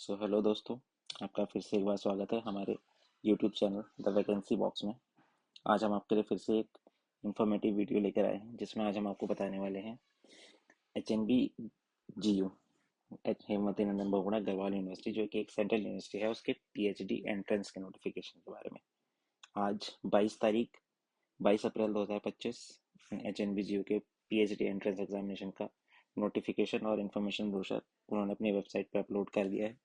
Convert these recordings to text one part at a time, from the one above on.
Hello दोस्तों, आपका फिर से एक बार स्वागत है हमारे YouTube channel the vacancy box में। आज हम आपके लिए फिर से एक इंफॉर्मेटिव वीडियो लेकर आए हैं, जिसमें आज हम आपको बताने वाले हैं HNB-GU हेमवती नंदन बहुगुणा गढ़वाल यूनिवर्सिटी, जो कि एक सेंट्रल यूनिवर्सिटी है, उसके PhD एंट्रेंस के नोटिफिकेशन के बारे में। आज 22 अप्रैल 2025 HNB-GU के PhD एंट्रेंस एग्जामिनेशन का नोटिफिकेशन और इन्फॉर्मेशन ब्रोशर उन्होंने अपनी वेबसाइट पर अपलोड कर दिया है।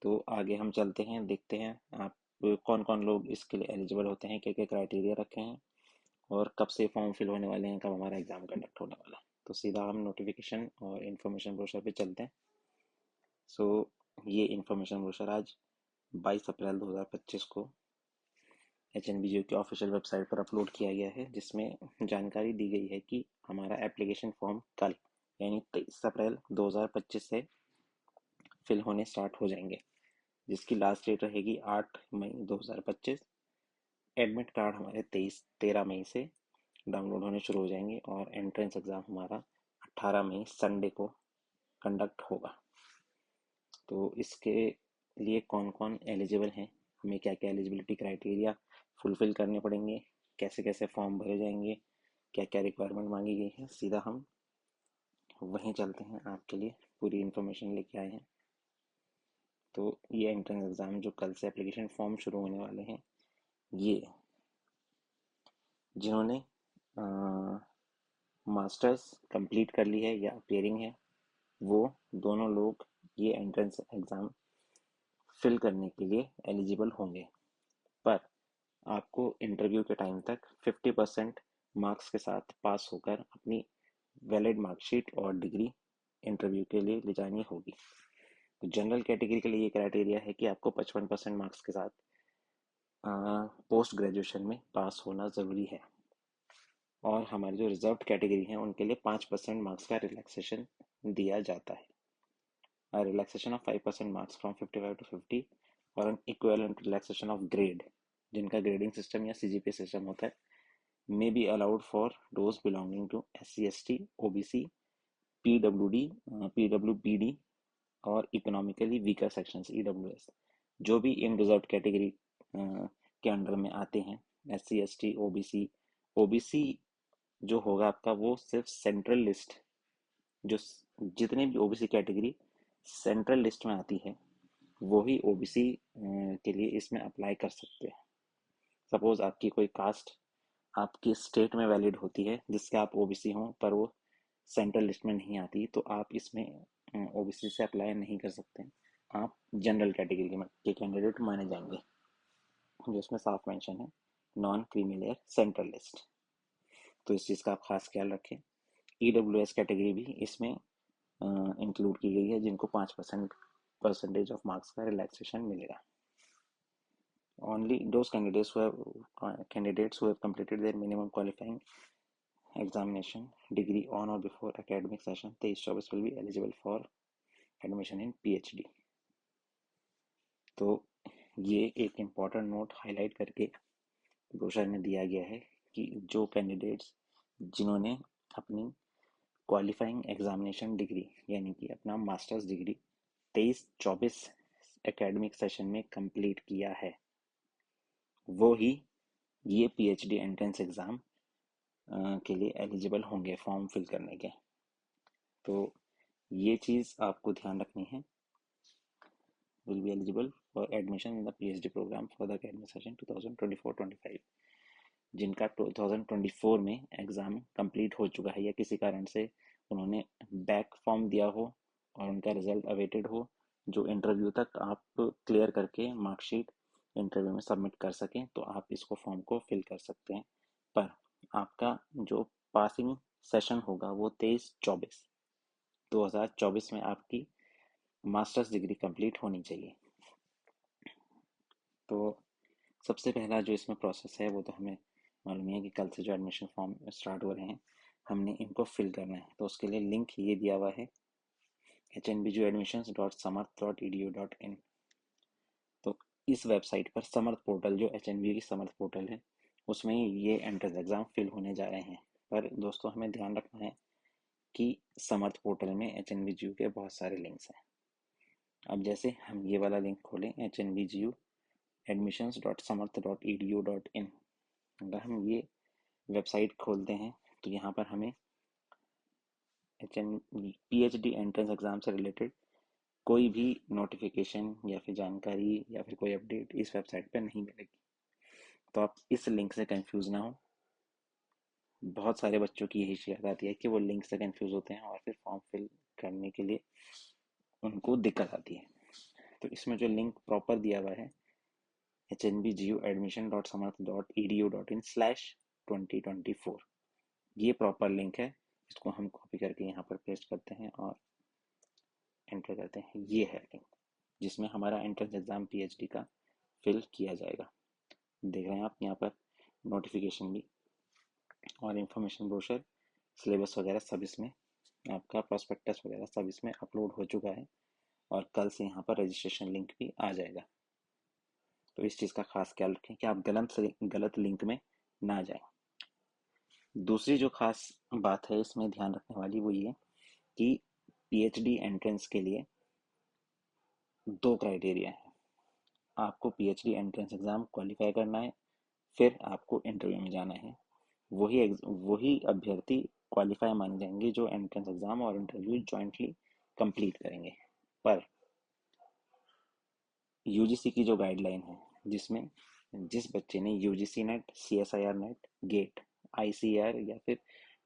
तो आगे हम चलते हैं, देखते हैं आप कौन कौन लोग इसके लिए एलिजिबल होते हैं, क्या क्या क्राइटेरिया रखे हैं और कब से फॉर्म फिल होने वाले हैं, कब हमारा एग्जाम कंडक्ट होने वाला है। तो सीधा हम नोटिफिकेशन और इन्फॉर्मेशन ब्रोशर पे चलते हैं। सो ये इन्फॉर्मेशन ब्रोशर आज 22 अप्रैल 2025 को HNB-GU की ऑफिशियल वेबसाइट पर अपलोड किया गया है, जिसमें जानकारी दी गई है कि हमारा एप्लीकेशन फॉर्म कल यानी 23 अप्रैल 2025 से फिल होने स्टार्ट हो जाएंगे, जिसकी लास्ट डेट रहेगी 8 मई 2025। एडमिट कार्ड हमारे 13 मई से डाउनलोड होने शुरू हो जाएंगे और एंट्रेंस एग्ज़ाम हमारा 18 मई संडे को कंडक्ट होगा। तो इसके लिए कौन कौन एलिजिबल हैं, हमें क्या क्या एलिजिबिलिटी क्राइटेरिया फुलफिल करने पड़ेंगे, कैसे कैसे फॉर्म भरे जाएंगे, क्या क्या रिक्वायरमेंट मांगी गई है, सीधा हम वहीं चलते हैं। आपके लिए पूरी इन्फॉर्मेशन लेके आए हैं। तो ये एंट्रेंस एग्ज़ाम जो कल से एप्लीकेशन फॉर्म शुरू होने वाले हैं, ये जिन्होंने मास्टर्स कंप्लीट कर ली है या अपियरिंग है, वो दोनों लोग ये एंट्रेंस एग्ज़ाम फिल करने के लिए एलिजिबल होंगे। पर आपको इंटरव्यू के टाइम तक 50% मार्क्स के साथ पास होकर अपनी वैलिड मार्कशीट और डिग्री इंटरव्यू के लिए ले जानी होगी। तो जनरल कैटेगरी के लिए ये क्राइटेरिया है कि आपको 55% मार्क्स के साथ पोस्ट ग्रेजुएशन में पास होना ज़रूरी है। और हमारी जो रिजर्व कैटेगरी है, उनके लिए 5% मार्क्स का रिलैक्सेशन दिया जाता है। Relaxation of 5% marks from 55 to 50 और N equivalent relaxation of grade, जिनका ग्रेडिंग सिस्टम या CGPA सिस्टम होता है, may be allowed for those belonging to SC ST OBC PWD PWBD और इकोनॉमिकली वीकर सेक्शंस EWS, जो भी इन रिजर्व कैटेगरी के under में आते हैं। SC ST OBC जो होगा आपका, वो सिर्फ सेंट्रल लिस्ट, जो जितने भी OBC कैटेगरी सेंट्रल लिस्ट में आती है, वो ही OBC के लिए इसमें अप्लाई कर सकते हैं। सपोज आपकी कोई कास्ट आपकी स्टेट में वैलिड होती है, जिसके आप OBC हों, पर वो सेंट्रल लिस्ट में नहीं आती, तो आप इसमें OBC से अप्लाई नहीं कर सकते। आप जनरल कैटेगरी के कैंडिडेट माने जाएंगे, जो इसमें साफ मेंशन है, non creamy layer central list. तो इस चीज़ का आप खास ख्याल रखें। EWS कैटेगरी भी इसमें इंक्लूड की गई है, जिनको 5% ऑफ मार्क्स का रिलैक्सेशन मिलेगा। Only those candidates who have completed their minimum qualifying examination degree on or before academic session 23-24 will be eligible for admission in PhD। तो ये एक इम्पॉर्टेंट नोट हाईलाइट करके ब्रोशर में दिया गया है कि जो कैंडिडेट्स जिन्होंने अपनी क्वालिफाइंग एग्जामिनेशन डिग्री यानी कि अपना मास्टर्स डिग्री 23-24 एकेडमिक सेशन में कंप्लीट किया है, वो ही ये PhD एंट्रेंस एग्ज़ाम के लिए एलिजिबल होंगे फॉर्म फिल करने के। तो ये चीज़ आपको ध्यान रखनी है। Will be eligible for admission in the PhD programme for the academic session 2024-25। जिनका 2024 में एग्ज़ाम कंप्लीट हो चुका है या किसी कारण से उन्होंने बैक फॉर्म दिया हो और उनका रिजल्ट अवेटेड हो, जो इंटरव्यू तक आप क्लियर करके मार्कशीट इंटरव्यू में सबमिट कर सकें, तो आप इसको फॉर्म को फिल कर सकते हैं। पर आपका जो पासिंग सेशन होगा वो 2024 में आपकी मास्टर्स डिग्री कंप्लीट होनी चाहिए। तो सबसे पहला जो इसमें प्रोसेस है, वो तो हमें मालूम है कि कल से जो एडमिशन फॉर्म स्टार्ट हो रहे हैं, हमने इनको फिल करना है। तो उसके लिए लिंक ये दिया हुआ है hnbjuadmissions.samarth.edu.in। तो इस वेबसाइट पर समर्थ पोर्टल, जो HNB की समर्थ पोर्टल है, उसमें ये एंट्रेंस एग्ज़ाम फिल होने जा रहे हैं। पर दोस्तों, हमें ध्यान रखना है कि समर्थ पोर्टल में HNB-GU के बहुत सारे लिंक्स हैं। अब जैसे हम ये वाला लिंक खोलें HNBGU admissions.samarth.edu.in, अगर हम ये वेबसाइट खोलते हैं तो यहाँ पर हमें PhD एंट्रेंस एग्ज़ाम से रिलेटेड कोई भी नोटिफिकेशन या फिर जानकारी या फिर कोई अपडेट इस वेबसाइट पर नहीं मिलेगी। तो आप इस लिंक से कंफ्यूज ना हो। बहुत सारे बच्चों की यही शिकायत आती है कि वो लिंक से कंफ्यूज होते हैं और फिर फॉर्म फिल करने के लिए उनको दिक्कत आती है। तो इसमें जो लिंक प्रॉपर दिया हुआ है hnbguadmission.samarth.edu.in/2024, ये प्रॉपर लिंक है। इसको हम कॉपी करके यहाँ पर पेस्ट करते हैं और एंटर करते हैं। ये है लिंक जिसमें हमारा एंट्रेंस एग्जाम PhD का फिल किया जाएगा। देख रहे हैं आप यहाँ पर नोटिफिकेशन भी और इंफॉर्मेशन ब्रोशर, सिलेबस वगैरह सब इसमें, आपका प्रॉस्पेक्टस वगैरह सब इसमें अपलोड हो चुका है और कल से यहाँ पर रजिस्ट्रेशन लिंक भी आ जाएगा। तो इस चीज़ का खास ख्याल रखें कि आप गलत लिंक में ना जाएं। दूसरी जो खास बात है इसमें ध्यान रखने वाली वो ये कि PhD एंट्रेंस के लिए 2 क्राइटेरिया है। आपको PhD एंट्रेंस एग्ज़ाम क्वालिफाई करना है, फिर आपको इंटरव्यू में जाना है। वही अभ्यर्थी क्वालिफाई माने जाएंगे जो एंट्रेंस एग्ज़ाम और इंटरव्यू जॉइंटली कंप्लीट करेंगे। पर UGC की जो गाइडलाइन है जिसमें जिस बच्चे ने UGC NET, CSIR NET, GATE, ICAR या फिर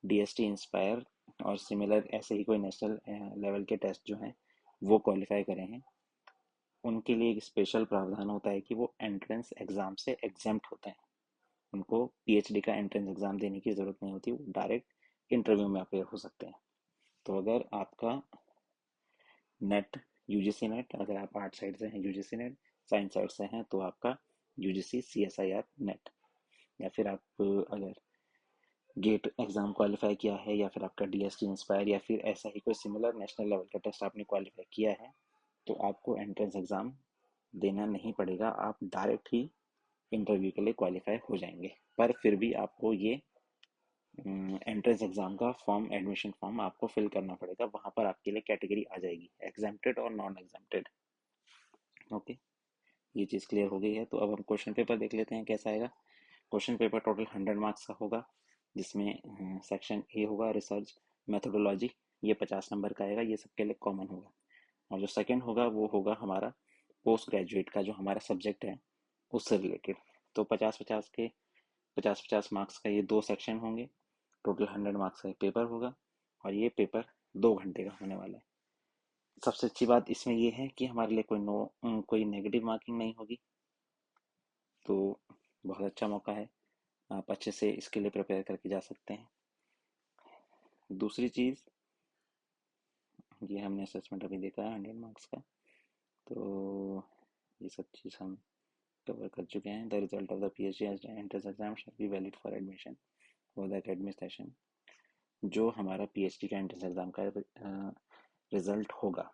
DST इंस्पायर और सिमिलर ऐसे ही कोई नेशनल लेवल के टेस्ट जो हैं वो क्वालिफाई करे हैं, उनके लिए एक स्पेशल प्रावधान होता है कि वो एंट्रेंस एग्ज़ाम से एग्जेम्प्ट होते हैं। उनको PhD का एंट्रेंस एग्ज़ाम देने की ज़रूरत नहीं होती, वो डायरेक्ट इंटरव्यू में अपेयर हो सकते हैं। तो अगर आपका नेट UGC नेट, अगर आप आर्ट साइड से हैं UGC नेट, साइंस साइड से हैं तो आपका UGC CSIR नेट, या फिर आप अगर गेट एग्ज़ाम क्वालिफाई किया है या फिर आपका DST इंस्पायर या फिर ऐसा ही कोई सिमिलर नेशनल लेवल का टेस्ट आपने क्वालिफाई किया है तो आपको एंट्रेंस एग्ज़ाम देना नहीं पड़ेगा, आप डायरेक्ट ही इंटरव्यू के लिए क्वालिफाई हो जाएंगे। पर फिर भी आपको ये एंट्रेंस एग्ज़ाम का फॉर्म, एडमिशन फॉर्म आपको फिल करना पड़ेगा। वहाँ पर आपके लिए कैटेगरी आ जाएगी एग्जेम्प्टेड और नॉन एग्जेम्प्टेड। ओके, ये चीज़ क्लियर हो गई है। तो अब हम क्वेश्चन पेपर देख लेते हैं कैसा आएगा। क्वेश्चन पेपर टोटल 100 मार्क्स का होगा, जिसमें सेक्शन ए होगा रिसर्च मेथोडोलॉजी, ये 50 नंबर का आएगा, ये सबके लिए कॉमन होगा। और जो सेकंड होगा वो होगा हमारा पोस्ट ग्रेजुएट का जो हमारा सब्जेक्ट है उससे रिलेटेड। तो 50-50 मार्क्स का ये 2 सेक्शन होंगे, टोटल 100 मार्क्स का पेपर होगा और ये पेपर 2 घंटे का होने वाला है। सबसे अच्छी बात इसमें ये है कि हमारे लिए कोई नेगेटिव मार्किंग नहीं होगी, तो बहुत अच्छा मौका है, आप अच्छे से इसके लिए प्रिपेयर करके जा सकते हैं। दूसरी चीज़, ये हमने असेसमेंट अभी देखा है 100 मार्क्स का, तो ये सब चीज़ हम कवर कर चुके हैं। The result of the PhD entrance exam shall be valid for admission for the academic session. जो हमारा PhD का एंट्रेंस एग्जाम का रिजल्ट होगा,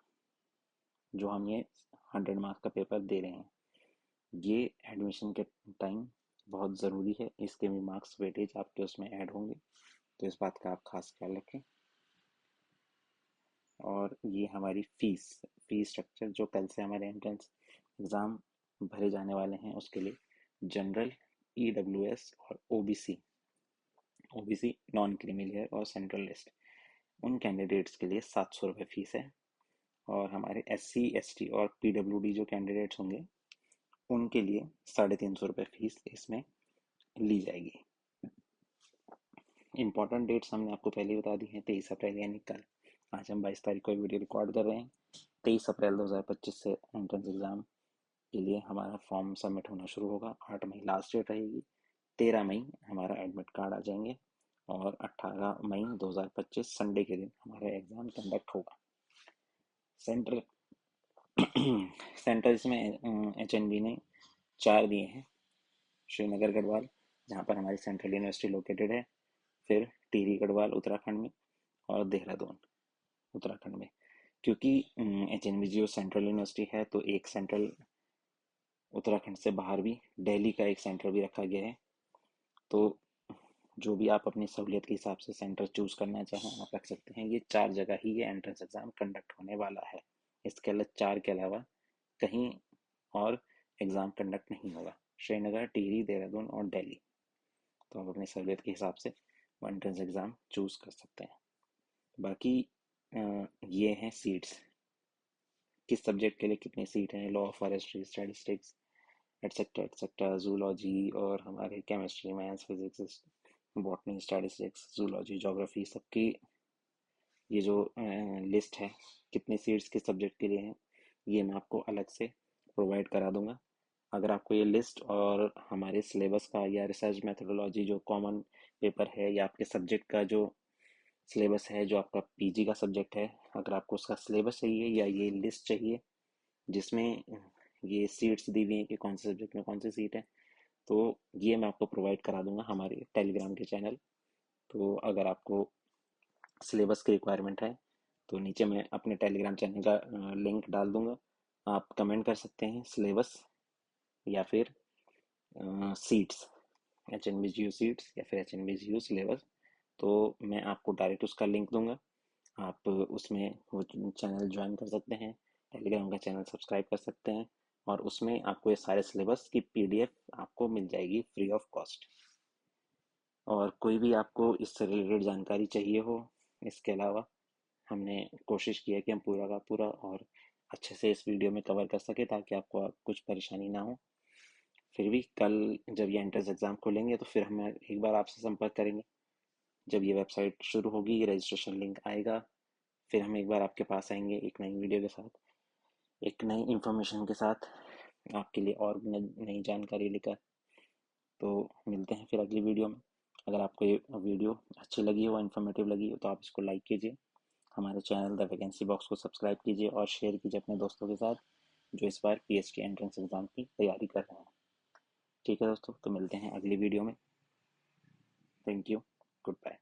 जो हम ये 100 मार्क्स का पेपर दे रहे हैं, ये एडमिशन के टाइम बहुत ज़रूरी है। इसके भी मार्क्स वेटेज आपके उसमें ऐड होंगे, तो इस बात का आप खास ख्याल रखें। और ये हमारी फीस स्ट्रक्चर जो कल से हमारे एंट्रेंस एग्ज़ाम भरे जाने वाले हैं उसके लिए जनरल, EWS और OBC नॉन क्रीमी लेयर और सेंट्रल लिस्ट, उन कैंडिडेट्स के लिए 700 रुपये फीस है। और हमारे SC ST और PWD जो कैंडिडेट्स होंगे उनके लिए 350 रुपये फीस इसमें ली जाएगी। इम्पॉर्टेंट डेट्स हमने आपको पहले ही बता दी हैं, 23 अप्रैल यानी कल। आज हम 22 तारीख को वीडियो रिकॉर्ड कर रहे हैं। 23 अप्रैल 2025 से एंट्रेंस एग्ज़ाम के लिए हमारा फॉर्म सबमिट होना शुरू होगा। 8 मई लास्ट डेट रहेगी, 13 मई हमारा एडमिट कार्ड आ जाएंगे और 18 मई 2025 संडे के दिन हमारा एग्ज़ाम कंडक्ट होगा। सेंटर सेंटर इसमें HNB ने 4 दिए हैं, श्रीनगर गढ़वाल जहाँ पर हमारी सेंट्रल यूनिवर्सिटी लोकेटेड है, फिर टिहरी गढ़वाल उत्तराखंड में और देहरादून उत्तराखंड में। क्योंकि HNBGU सेंट्रल यूनिवर्सिटी है तो एक सेंट्रल उत्तराखंड से बाहर भी दिल्ली का एक सेंटर भी रखा गया है। तो जो भी आप अपनी सहूलियत के हिसाब से सेंटर चूज करना चाहें आप रख सकते हैं। ये 4 जगह ही ये एंट्रेंस एग्जाम कंडक्ट होने वाला है इसके अलग 4 के अलावा कहीं और एग्ज़ाम कंडक्ट नहीं होगा। श्रीनगर, टिहरी, देहरादून और दिल्ली। तो आप अपनी सहूलियत के हिसाब से वो एंट्रेंस एग्ज़ाम चूज़ कर सकते हैं। बाकी ये हैं सीट्स, किस सब्जेक्ट के लिए कितनी सीट हैं, law, forestry, statistics etcetera etcetera, zoology और हमारे chemistry, maths, physics, botany, statistics, zoology, geography, सबकी ये जो लिस्ट है कितनी सीट्स किस सब्जेक्ट के लिए हैं, ये मैं आपको अलग से प्रोवाइड करा दूंगा। अगर आपको ये लिस्ट और हमारे सिलेबस का या रिसर्च मेथोडोलॉजी जो कॉमन पेपर है या आपके सब्जेक्ट का जो सिलेबस है, जो आपका पीजी का सब्जेक्ट है, अगर आपको उसका सिलेबस चाहिए या ये लिस्ट चाहिए जिसमें ये सीट्स दी हुई हैं कि कौन से सब्जेक्ट में कौन सी सीट है, तो ये मैं आपको प्रोवाइड करा दूंगा हमारे टेलीग्राम के चैनल। तो अगर आपको सिलेबस की रिक्वायरमेंट है तो नीचे मैं अपने टेलीग्राम चैनल का लिंक डाल दूंगा। आप कमेंट कर सकते हैं सिलेबस या फिर seats, H N B G U seats या फिर H N B G U syllabus. तो मैं आपको डायरेक्ट उसका लिंक दूंगा, आप उसमें वो चैनल ज्वाइन कर सकते हैं, टेलीग्राम का चैनल सब्सक्राइब कर सकते हैं और उसमें आपको ये सारे सिलेबस की पीडीएफ आपको मिल जाएगी फ्री ऑफ कॉस्ट। और कोई भी आपको इससे रिलेटेड जानकारी चाहिए हो, इसके अलावा हमने कोशिश की है कि हम पूरा का पूरा और अच्छे से इस वीडियो में कवर कर सके ताकि आपको कुछ परेशानी ना हो। फिर भी कल जब ये एंट्रेंस एग्ज़ाम खोलेंगे तो फिर हम एक बार आपसे संपर्क करेंगे। जब ये वेबसाइट शुरू होगी, ये रजिस्ट्रेशन लिंक आएगा, फिर हम एक बार आपके पास आएंगे एक नई वीडियो के साथ, एक नई इंफॉर्मेशन के साथ, आपके लिए और नई जानकारी लेकर। तो मिलते हैं फिर अगली वीडियो में। अगर आपको ये वीडियो अच्छी लगी हो, इन्फॉर्मेटिव लगी हो, तो आप इसको लाइक कीजिए, हमारे चैनल द वैकेंसी बॉक्स को सब्सक्राइब कीजिए और शेयर कीजिए अपने दोस्तों के साथ जो इस बार पीएचडी एंट्रेंस एग्ज़ाम की तैयारी कर रहे हैं। ठीक है दोस्तों, तो मिलते हैं अगली वीडियो में। Thank you, good bye.